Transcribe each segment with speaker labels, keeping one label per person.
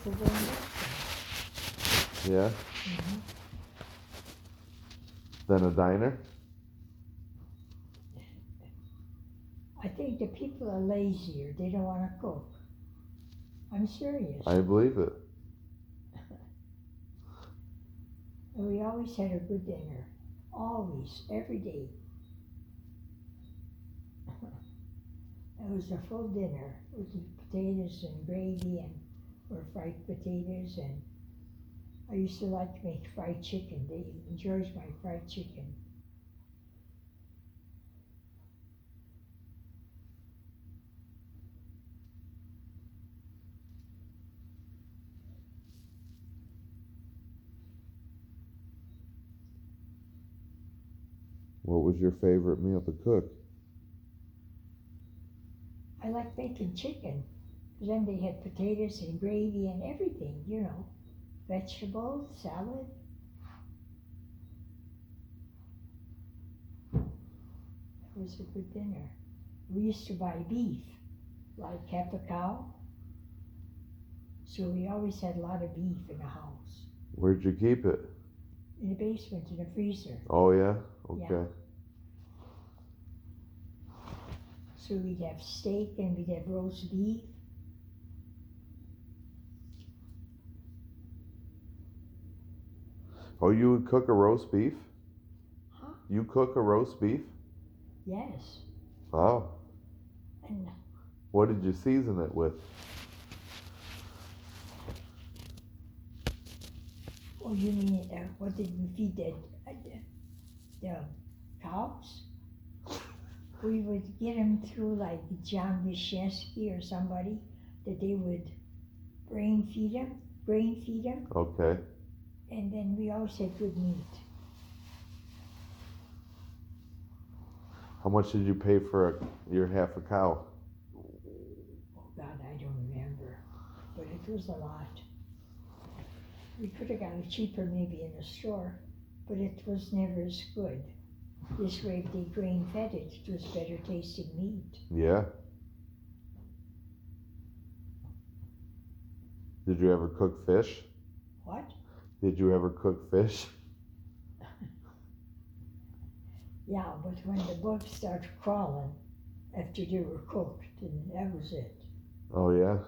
Speaker 1: for going up there.
Speaker 2: Yeah? Than a diner?
Speaker 1: I think the people are lazier. They don't want to cook. I'm serious.
Speaker 2: I believe it.
Speaker 1: And we always had a good dinner. Always, every day. It was a full dinner with potatoes and gravy or fried potatoes, and I used to like to make fried chicken. They enjoyed my fried chicken.
Speaker 2: What was your favorite meal to cook?
Speaker 1: I like making chicken, because then they had potatoes and gravy and everything, vegetables, salad. It was a good dinner. We used to buy beef, like half a cow. So we always had a lot of beef in the house.
Speaker 2: Where'd you keep it?
Speaker 1: In the basement, in the freezer.
Speaker 2: Oh, yeah? Okay.
Speaker 1: Yeah. So we'd have steak and we'd have roast beef.
Speaker 2: Oh, you would cook a roast beef?
Speaker 1: Huh?
Speaker 2: You cook a roast beef?
Speaker 1: Yes.
Speaker 2: Wow.
Speaker 1: And
Speaker 2: What did you season it with?
Speaker 1: oh, you mean what did we feed the cows? We would get them through like John Wyszynski or somebody that they would grain feed them,
Speaker 2: Okay.
Speaker 1: and then we always had good meat.
Speaker 2: How much did you pay for your half a cow?
Speaker 1: Oh God, I don't remember, but it was a lot. We could have got it cheaper maybe in the store, but it was never as good. This way, if they grain fed it, it was better tasting meat.
Speaker 2: Yeah. Did you ever cook fish?
Speaker 1: What?
Speaker 2: Did you ever cook fish?
Speaker 1: Yeah, but when the bugs started crawling after they were cooked, then that was it.
Speaker 2: Oh, yeah?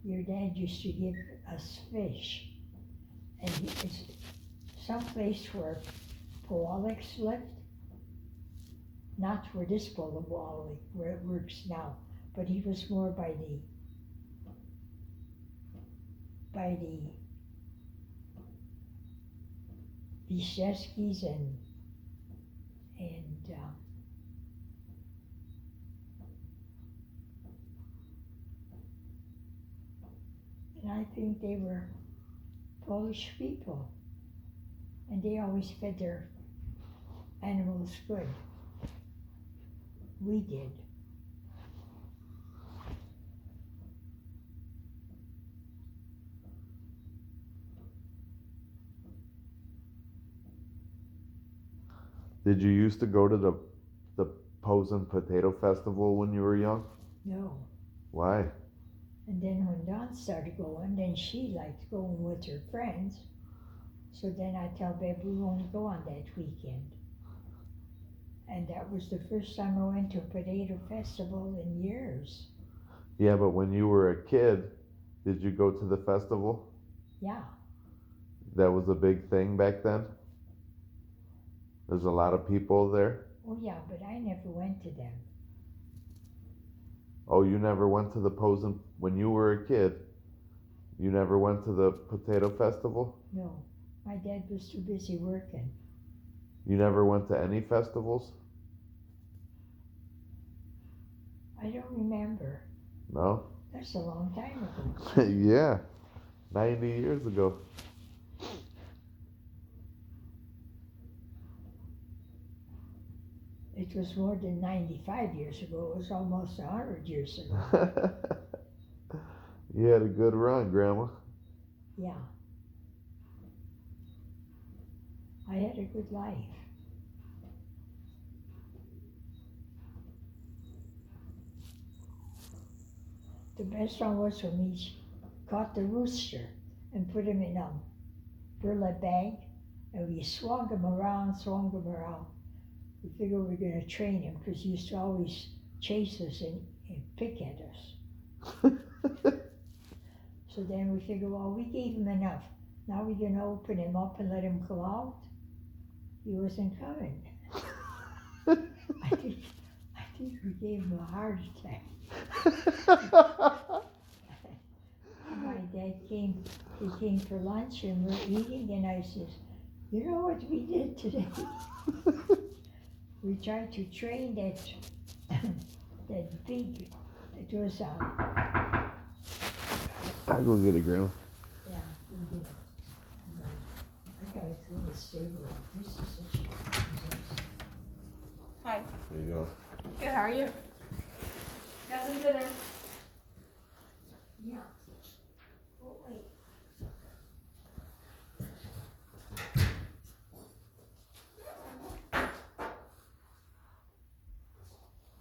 Speaker 1: Your dad used to give us fish, and it's someplace where Pawliks lived, not where this Pawlik, where it works now, but he was more by the Vyshevskis and I think they were Polish people, and they always fed their animals good. We did.
Speaker 2: Did you used to go to the Posen Potato Festival when you were young?
Speaker 1: No.
Speaker 2: Why?
Speaker 1: And then when Dawn started going, then she liked going with her friends. So then I tell Bev we only go on that weekend. And that was the first time I went to a potato festival in years.
Speaker 2: Yeah, but when you were a kid, did you go to the festival?
Speaker 1: Yeah.
Speaker 2: That was a big thing back then? There's a lot of people there?
Speaker 1: Oh yeah, but I never went to them.
Speaker 2: Oh, you never went to the Posen when you were a kid? You never went to the potato festival?
Speaker 1: No, my dad was too busy working.
Speaker 2: You never went to any festivals?
Speaker 1: I don't remember.
Speaker 2: No?
Speaker 1: That's a long time ago.
Speaker 2: Yeah, 90 years ago.
Speaker 1: It was more than 95 years ago. It was almost 100 years ago.
Speaker 2: You had a good run, Grandma.
Speaker 1: Yeah. I had a good life. the best one was when we caught the rooster and put him in a burlap bag, and we swung him around. We figured we were going to train him because he used to always chase us and pick at us. So then we figured, well, we gave him enough. Now we're going to open him up and let him go out. He wasn't coming. I think we gave him a heart attack. My dad he came for lunch and we're eating, and I says, you know what we did today? We tried to train that pig. It was,
Speaker 2: I'll go get it, Grandma.
Speaker 1: yeah, we did. I got a little stable. This is such a.
Speaker 3: Hi.
Speaker 2: There you go.
Speaker 3: Good, how are you? Got some dinner.
Speaker 1: Yeah. Oh, wait.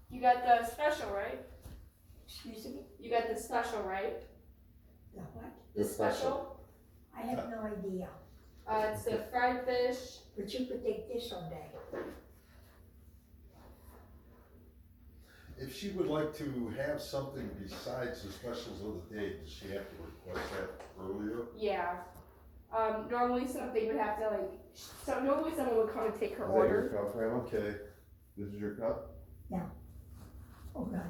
Speaker 3: You got the special, right?
Speaker 1: Excuse me?
Speaker 3: You got the special, right?
Speaker 1: The what?
Speaker 3: The special?
Speaker 1: I have no idea.
Speaker 3: It's the fried fish.
Speaker 1: But you could take this one day.
Speaker 4: If she would like to have something besides the specials of the day, does she have to request that earlier?
Speaker 3: Yeah. Normally something would have to normally someone would come and take her
Speaker 2: Is that your
Speaker 3: order.
Speaker 2: cup, Grandma?
Speaker 4: Okay.
Speaker 2: This is your cup?
Speaker 1: Oh, God.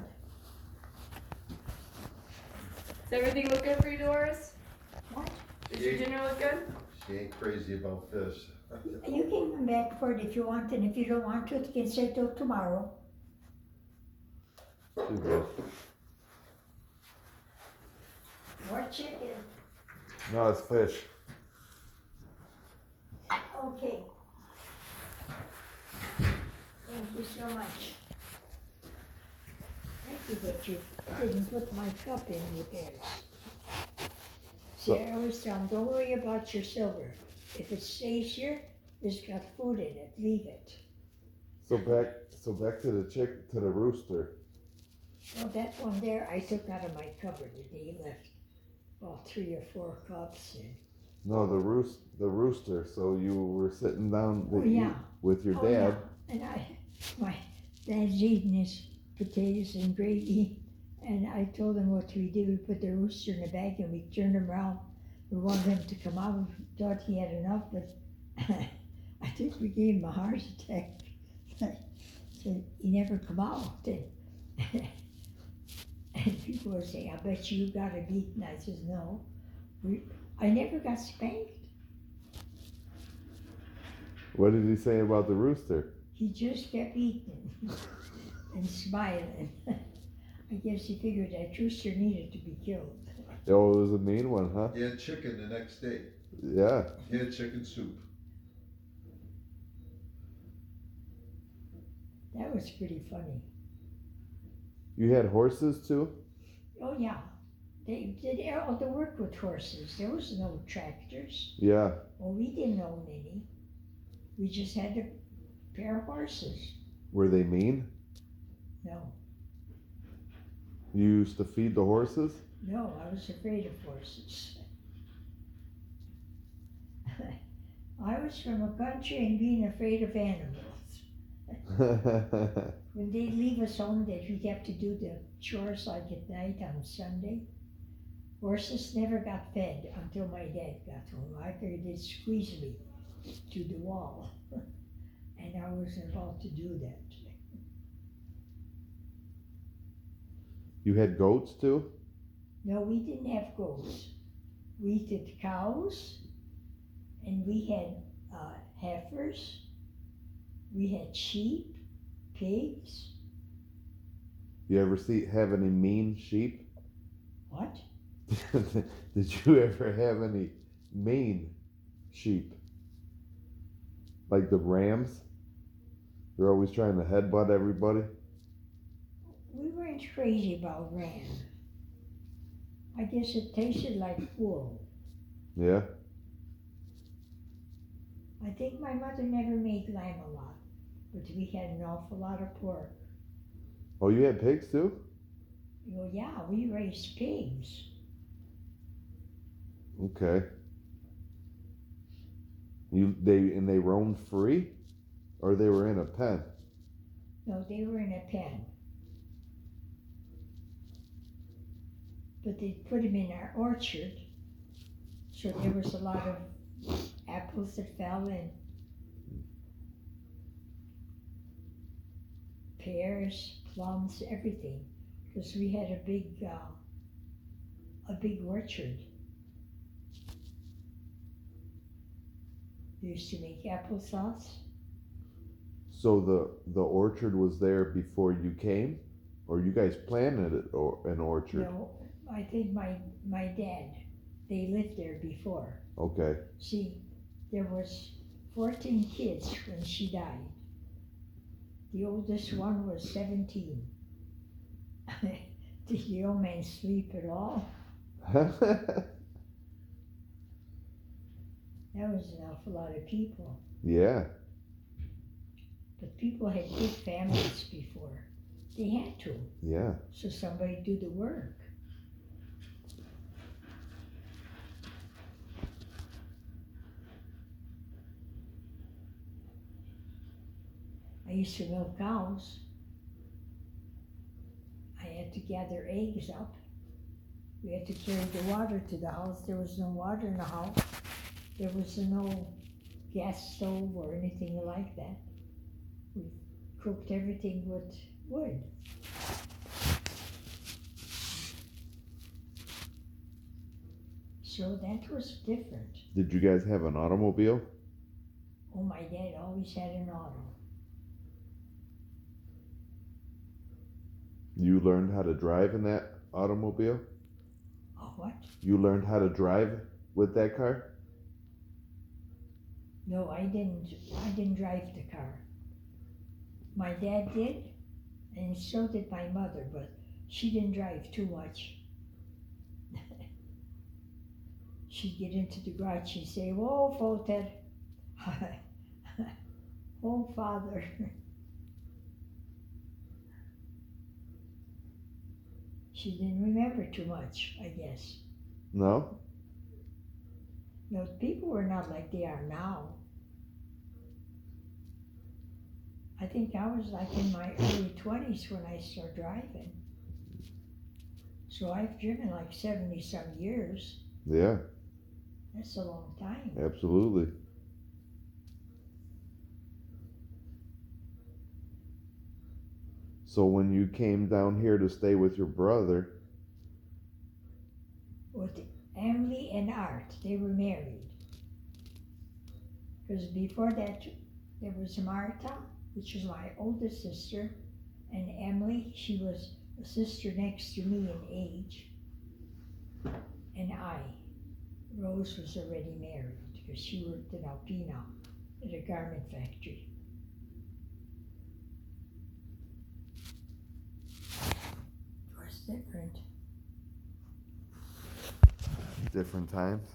Speaker 3: Does everything look good for you, Doris?
Speaker 1: What?
Speaker 3: Does your dinner look good?
Speaker 4: She ain't crazy about fish.
Speaker 1: You can come back for it if you want, and if you don't want to, you can stay till tomorrow.
Speaker 2: Too good.
Speaker 1: More chicken.
Speaker 2: No, it's fish.
Speaker 1: Okay. Thank you so much. Thank you that you didn't put my cup in with theirs. See, I always tell them, don't worry about your silver. If it stays here, it's got food in it, leave it.
Speaker 2: So back to the rooster.
Speaker 1: Well, that one there, I took out of my cupboard the day he left. About 3 or 4 cups and.
Speaker 2: No, the rooster. So you were sitting down to
Speaker 1: Oh, yeah.
Speaker 2: eat with your
Speaker 1: Oh,
Speaker 2: dad.
Speaker 1: yeah. And my dad's eating his potatoes and gravy, and I told him what we did. We put the rooster in the bag and we turned him around. We wanted him to come out. We thought he had enough, but I think we gave him a heart attack. So he never come out. And people would say, I bet you got a beating. I says, no. I never got spanked.
Speaker 2: What did he say about the rooster?
Speaker 1: He just kept eating and smiling. I guess he figured that rooster needed to be killed.
Speaker 2: Oh, it was a mean one, huh?
Speaker 4: He had chicken the next day.
Speaker 2: Yeah.
Speaker 4: He had chicken soup.
Speaker 1: That was pretty funny.
Speaker 2: You had horses too?
Speaker 1: Oh, yeah. They did all the work with horses. There was no tractors.
Speaker 2: Yeah.
Speaker 1: Well, we didn't own any. We just had a pair of horses.
Speaker 2: Were they mean?
Speaker 1: No,
Speaker 2: You used to feed the horses?
Speaker 1: no, I was afraid of horses. I was from a country and being afraid of animals. When they'd leave us home, that we'd have to do the chores like at night on Sunday. Horses never got fed until my dad got home. I figured they'd squeeze me to the wall. And I wasn't about to do that.
Speaker 2: You had goats too?
Speaker 1: No, we didn't have goats. We did cows, and we had heifers. We had sheep, pigs.
Speaker 2: You ever have any mean sheep?
Speaker 1: What?
Speaker 2: Did you ever have any mean sheep? Like the rams? They're always trying to headbutt everybody.
Speaker 1: We weren't crazy about ram. I guess it tasted like wool.
Speaker 2: Yeah?
Speaker 1: I think my mother never made lamb a lot, but we had an awful lot of pork.
Speaker 2: Oh, you had pigs too?
Speaker 1: You go, yeah, we raised pigs.
Speaker 2: Okay. They roamed free, or they were in a pen?
Speaker 1: No, they were in a pen. But they put them in our orchard, so there was a lot of apples that fell in. Pears, plums, everything, because we had a big orchard. We used to make applesauce.
Speaker 2: So the orchard was there before you came, or you guys planted it, or an orchard?
Speaker 1: No, I think my dad, they lived there before.
Speaker 2: Okay.
Speaker 1: See, there was 14 kids when she died. The oldest one was 17. Did the old man sleep at all? That was an awful lot of people.
Speaker 2: Yeah.
Speaker 1: But people had big families before. They had to.
Speaker 2: Yeah.
Speaker 1: So somebody do the work. I used to milk cows. I had to gather eggs up. We had to carry the water to the house. There was no water in the house. There was no gas stove or anything like that. We cooked everything with wood. So that was different.
Speaker 2: Did you guys have an automobile?
Speaker 1: Oh, my dad always had an auto.
Speaker 2: You learned how to drive in that automobile?
Speaker 1: Oh, what?
Speaker 2: You learned how to drive with that car?
Speaker 1: No, I didn't drive the car. My dad did, and so did my mother, but she didn't drive too much. She'd get into the garage, she'd say, "Whoa, Walter." Oh, Father. She didn't remember too much, I guess.
Speaker 2: No?
Speaker 1: No, people were not like they are now. I think I was like in my early 20s when I started driving. So I've driven like 70 some years.
Speaker 2: Yeah,
Speaker 1: That's a long time.
Speaker 2: absolutely. So when you came down here to stay with your brother,
Speaker 1: With Emily and Art, they were married. Because before that, there was Martha, which was my oldest sister, and Emily, she was a sister next to me in age, and I. Rose was already married because she worked in Alpena at a garment factory. It was different.
Speaker 2: different times.